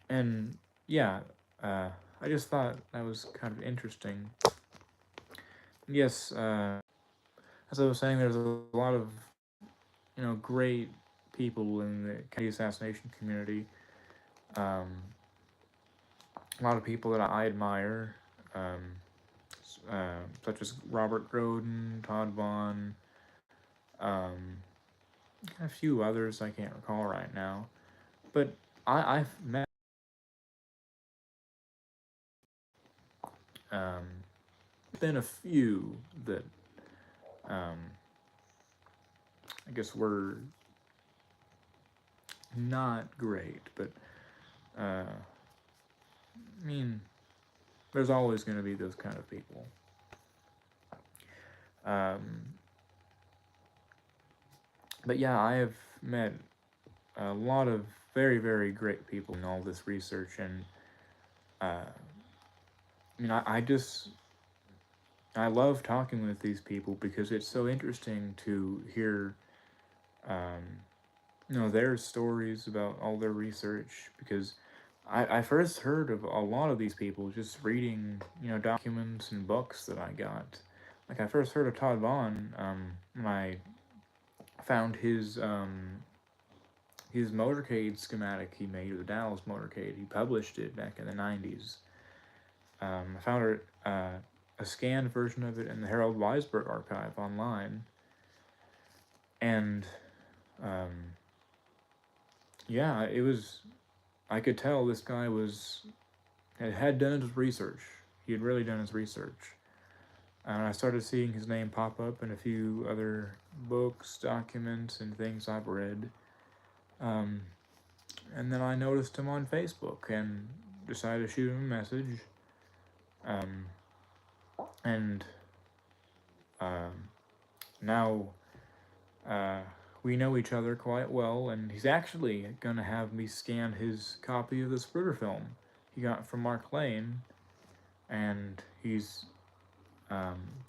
and yeah, I just thought that was kind of interesting. Yes, as I was saying, there's a lot of great people in the Kennedy assassination community. Um, a lot of people that I admire, um, such as Robert Groden, Todd Vaughn, um, a few others I can't recall right now. But I've met um, been a few that um, I guess were not great, but I mean, there's always going to be those kind of people. Um, but yeah, I have met a lot of very, very great people in all this research, and I mean, I love talking with these people because it's so interesting to hear, um, their stories about all their research. Because I first heard of a lot of these people just reading, documents and books that I got. Like I first heard of Todd Vaughn when I found his motorcade schematic he made, the Dallas motorcade. He published it back in the 90s. I found a scanned version of it in the Harold Weisberg archive online. And um, yeah, I could tell this guy had done his research. He had really done his research. And I started seeing his name pop up in a few other books, documents, and things I've read. Um, and then I noticed him on Facebook and decided to shoot him a message. Um, and um, now uh, we know each other quite well, and he's actually going to have me scan his copy of the Spruder film he got from Mark Lane, and he's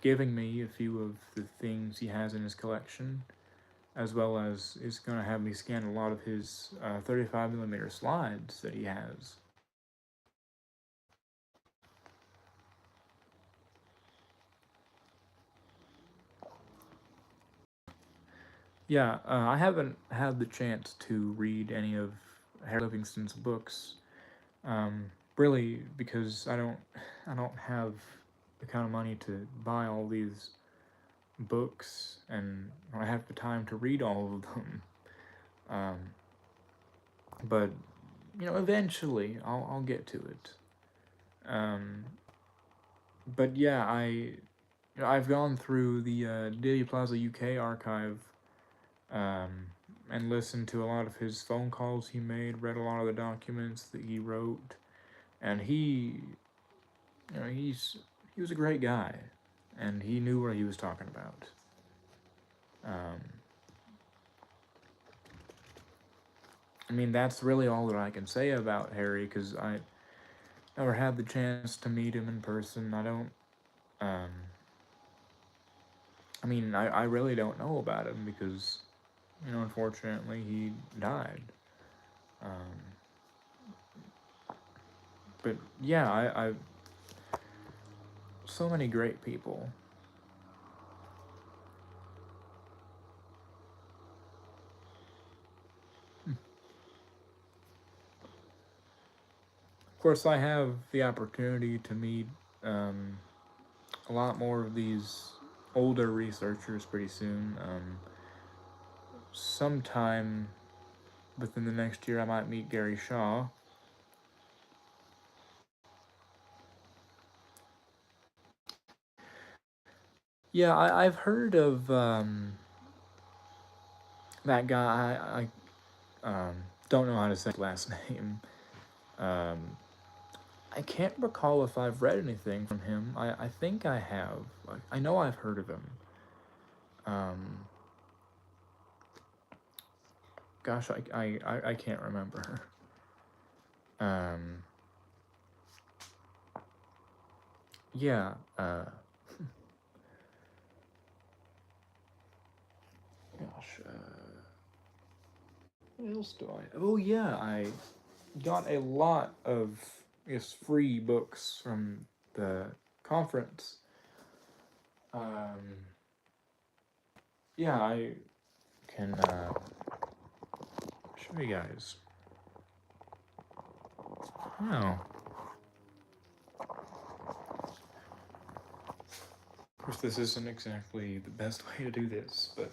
giving me a few of the things he has in his collection, as well as he's going to have me scan a lot of his 35mm slides that he has. Yeah, I haven't had the chance to read any of Harry Livingston's books, really because I don't have the kind of money to buy all these books, and I have the time to read all of them. Um, but eventually I'll get to it. Um, but yeah, I've gone through the Dealey Plaza UK archive, um, and listened to a lot of his phone calls he made, read a lot of the documents that he wrote, and he was a great guy, and he knew what he was talking about. Um, I mean, that's really all that I can say about Harry because I never had the chance to meet him in person. I don't. Um, I mean, I really don't know about him because unfortunately, he died. Um, but yeah, I so many great people. Of course, I have the opportunity to meet um, a lot more of these older researchers pretty soon. Sometime within the next year, I might meet Gary Shaw. Yeah, I've heard of that guy. Don't know how to say his last name. Um, I can't recall if I've read anything from him. I think I have. I know I've heard of him. Um, gosh, I can't remember. Um, yeah. Gosh. What else do I? Oh yeah, I got a lot of free books from the conference. Um, yeah, I can show you guys. Oh, of course, this isn't exactly the best way to do this, but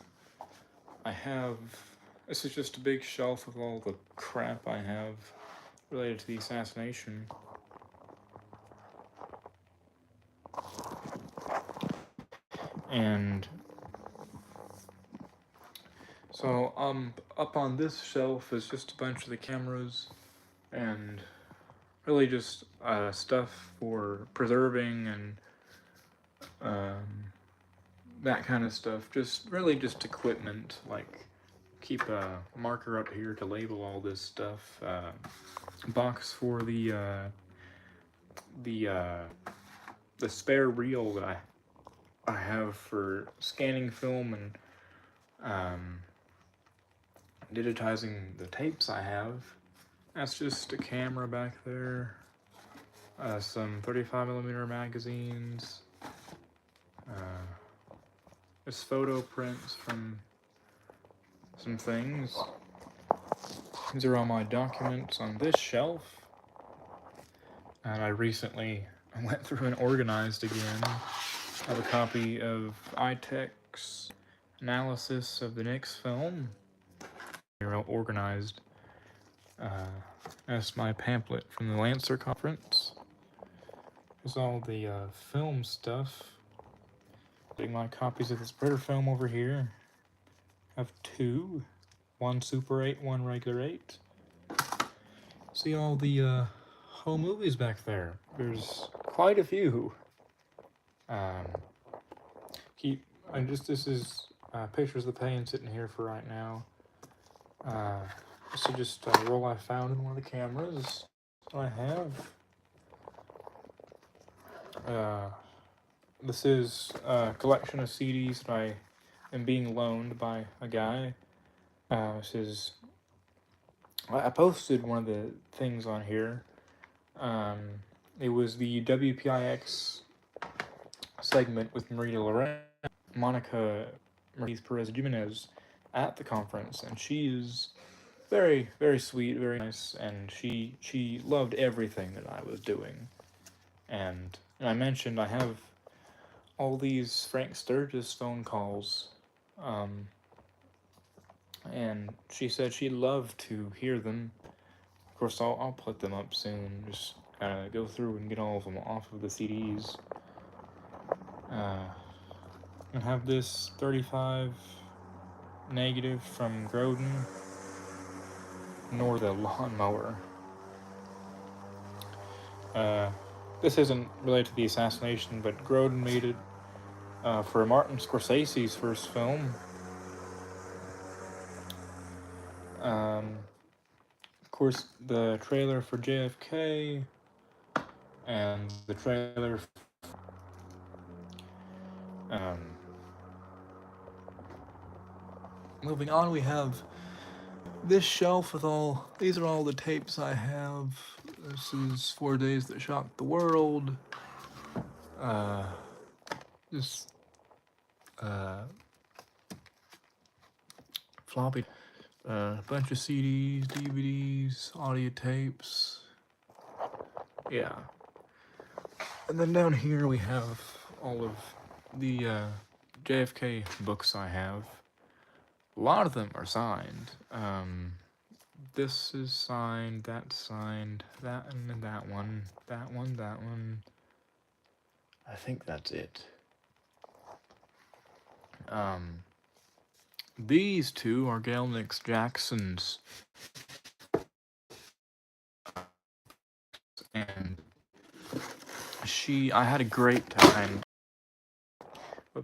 I have. This is just a big shelf of all the crap I have related to the assassination. And so, up on this shelf is just a bunch of the cameras and really just stuff for preserving and um, that kind of stuff. Just really just equipment, like keep a marker up here to label all this stuff. Box for the uh, the spare reel that I have for scanning film and um, digitizing the tapes I have. That's just a camera back there. Some 35mm magazines. Just photo prints from some things. These are all my documents on this shelf. And I recently went through and organized again. I have a copy of iTech's analysis of the Knicks film. They're all organized. That's my pamphlet from the Lancer conference. There's all the film stuff. Getting my copies of the spreader film over here. I have two. One Super 8, one regular 8. See all the home movies back there. There's quite a few. This is pictures of the pain sitting here for right now. This is just a roll I found in one of the cameras I have. This is a collection of CDs that I am being loaned by a guy. I posted one of the things on here. It was the WPIX segment with Marita Loren, Monica Mercedes Perez Jimenez at the conference, and she is very, very sweet, very nice, and she loved everything that I was doing. And I mentioned I have all these Frank Sturgis phone calls, and she said she'd love to hear them. Of course, I'll put them up soon. Just gotta go through and get all of them off of the CDs. And have this 35 negative from Groden, nor the lawnmower. This isn't related to the assassination, but Groden made it for Martin Scorsese's first film. Of course, the trailer for JFK and the trailer. Moving on, we have this shelf with these are all the tapes I have. This is 4 Days That Shocked the World. This floppy, a bunch of CDs, DVDs, audio tapes. Yeah. And then down here we have all of the JFK books I have. A lot of them are signed. This is signed, that's signed, that and that one, that one, that one. I think that's it. These two are Gail Nix Jackson's, and I had a great time. I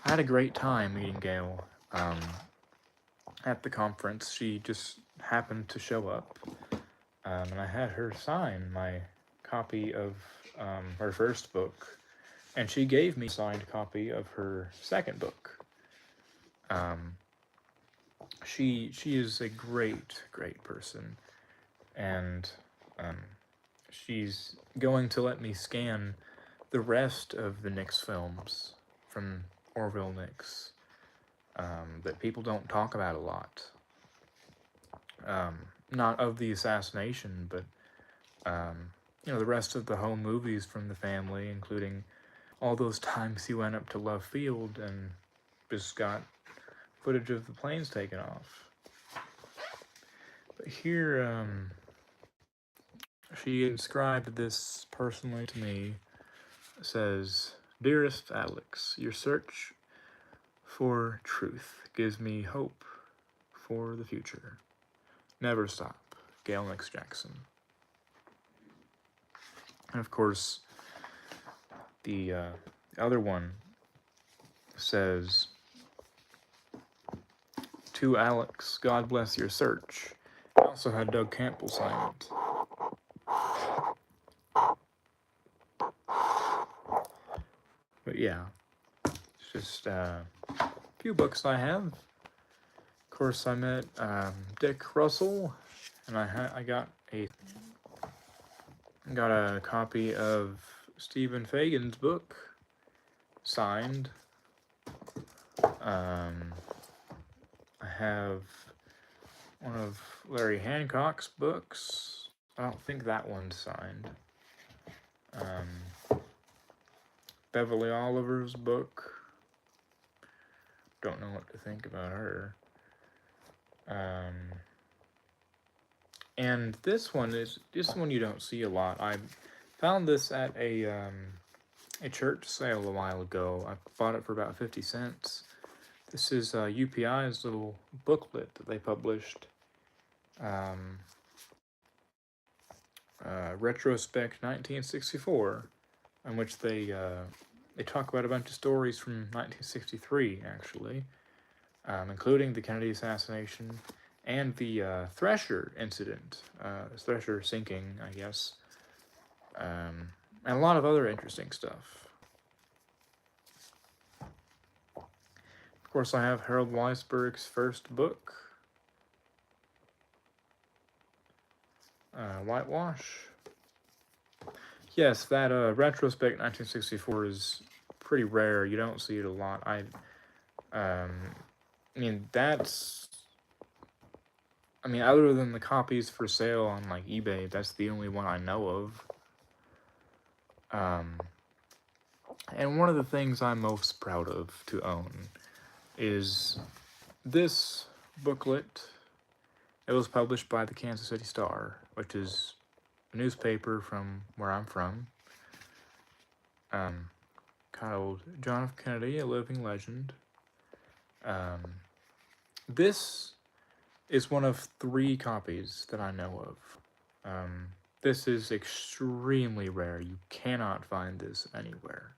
had a great time meeting Gail at the conference. She just happened to show up, and I had her sign my copy of her first book, and she gave me a signed copy of her second book. She is a great person, and she's going to let me scan the rest of the Nix films from Orville Nix that people don't talk about a lot. Not of the assassination, but the rest of the home movies from the family, including all those times he went up to Love Field and just got footage of the planes taken off. But here, she inscribed this personally to me. It says, "Dearest Alex, your search for truth gives me hope for the future. Never stop, Gail Nix Jackson." And of course, the other one says, "To Alex, God bless your search." I also had Doug Campbell sign it. But yeah, it's just a few books I have. Of course, I met Dick Russell, and I got a copy of Stephen Fagan's book signed. I have one of Larry Hancock's books. I don't think that one's signed. Beverly Oliver's book. Don't know what to think about her. And this one you don't see a lot. I found this at a church sale a while ago. I bought it for about 50 cents. This is UPI's little booklet that they published. Retrospect 1964, in which they talk about a bunch of stories from 1963, actually, including the Kennedy assassination and the Thresher incident, Thresher sinking, I guess, and a lot of other interesting stuff. Of course, I have Harold Weisberg's first book, Whitewash. Yes, that Retrospect 1964 is pretty rare. You don't see it a lot. I mean, other than the copies for sale on like eBay, that's the only one I know of. And one of the things I'm most proud of to own is this booklet. It was published by the Kansas City Star, which is a newspaper from where I'm from, titled John F. Kennedy, a Living Legend. This is one of 3 copies that I know of. This is extremely rare. You cannot find this anywhere.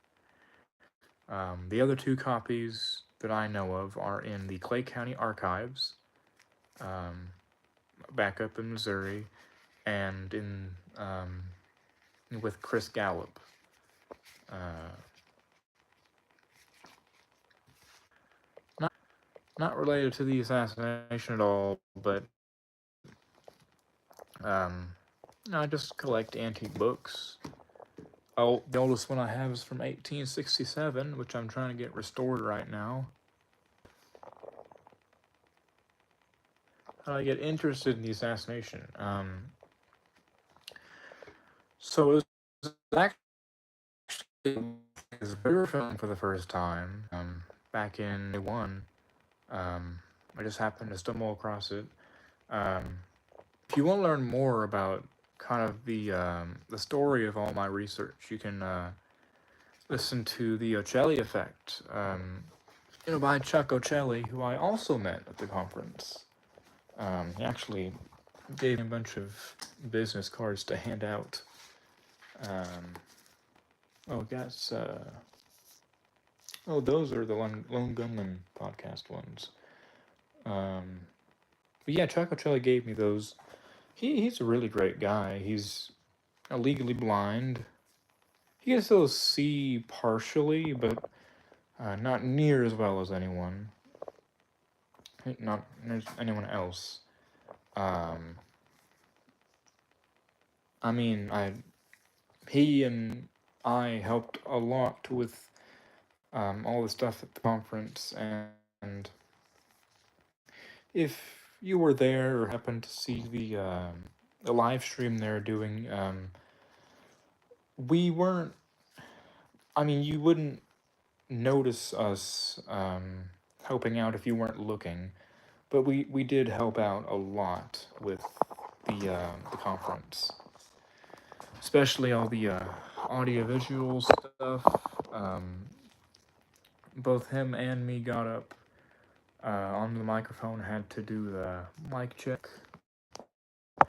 The other 2 copies that I know of are in the Clay County Archives, back up in Missouri, and in with Chris Gallup. Not related to the assassination at all, but I just collect antique books. Oh, the oldest one I have is from 1867, which I'm trying to get restored right now. How did I get interested in the assassination? So it was actually this bigger film for the first time back in 1. I just happened to stumble across it. Um, if you want to learn more about kind of the story of all my research, you can listen to the Ocelli Effect, by Chuck Ocelli, who I also met at the conference. He actually gave me a bunch of business cards to hand out. That's those are the Lone Gunman podcast ones. But yeah, Chuck Ocelli gave me those. He's a really great guy. He's legally blind. He can still see partially, but not near as well as not as anyone else. I mean, he and I helped a lot with all the stuff at the conference, and if you were there or happened to see the live stream they're doing, we weren't. I mean, you wouldn't notice us helping out if you weren't looking, but we did help out a lot with the conference, especially all the audiovisual stuff. Both him and me got up on the microphone, had to do the mic check. Of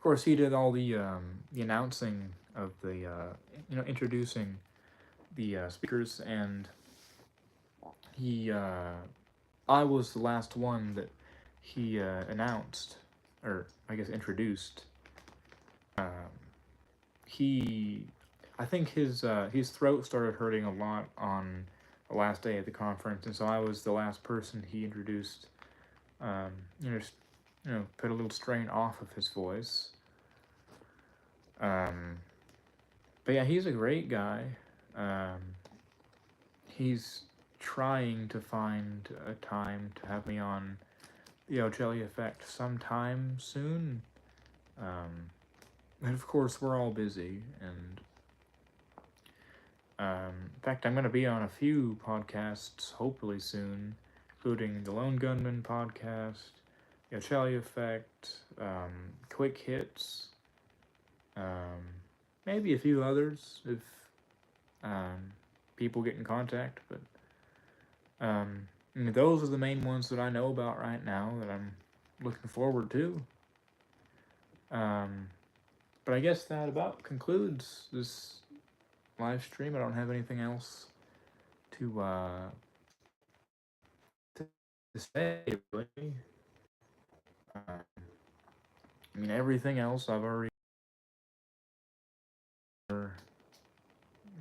course, he did all the announcing of the introducing the speakers, and I was the last one that he announced, or I guess introduced. I think his throat started hurting a lot on the last day of the conference, and so I was the last person he introduced. Just put a little strain off of his voice. But yeah, he's a great guy. He's trying to find a time to have me on the Ocelli Effect sometime soon. And of course, we're all busy, and in fact, I'm going to be on a few podcasts hopefully soon, including the Lone Gunman podcast, the Ocelli Effect, Quick Hits, maybe a few others if people get in contact. But those are the main ones that I know about right now that I'm looking forward to. But I guess that about concludes this live stream. I don't have anything else to say, really. Everything else I've already.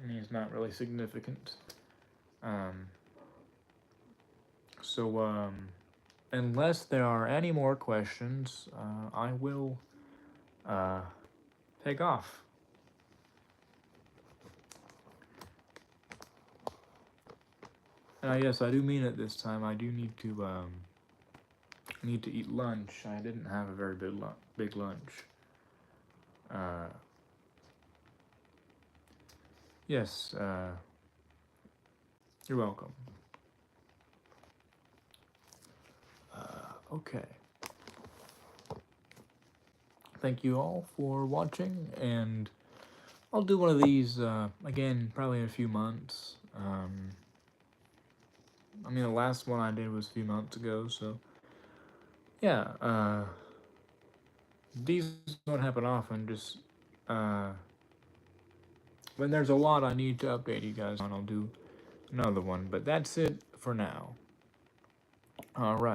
It's not really significant. So, unless there are any more questions, I will take off. And yes, I do mean it this time. I do need to eat lunch. I didn't have a very big lunch. Yes, you're welcome. Okay. Thank you all for watching, and I'll do one of these again probably in a few months. The last one I did was a few months ago, so yeah. These don't happen often. Just when there's a lot I need to update you guys on, I'll do another one. But that's it for now. All right.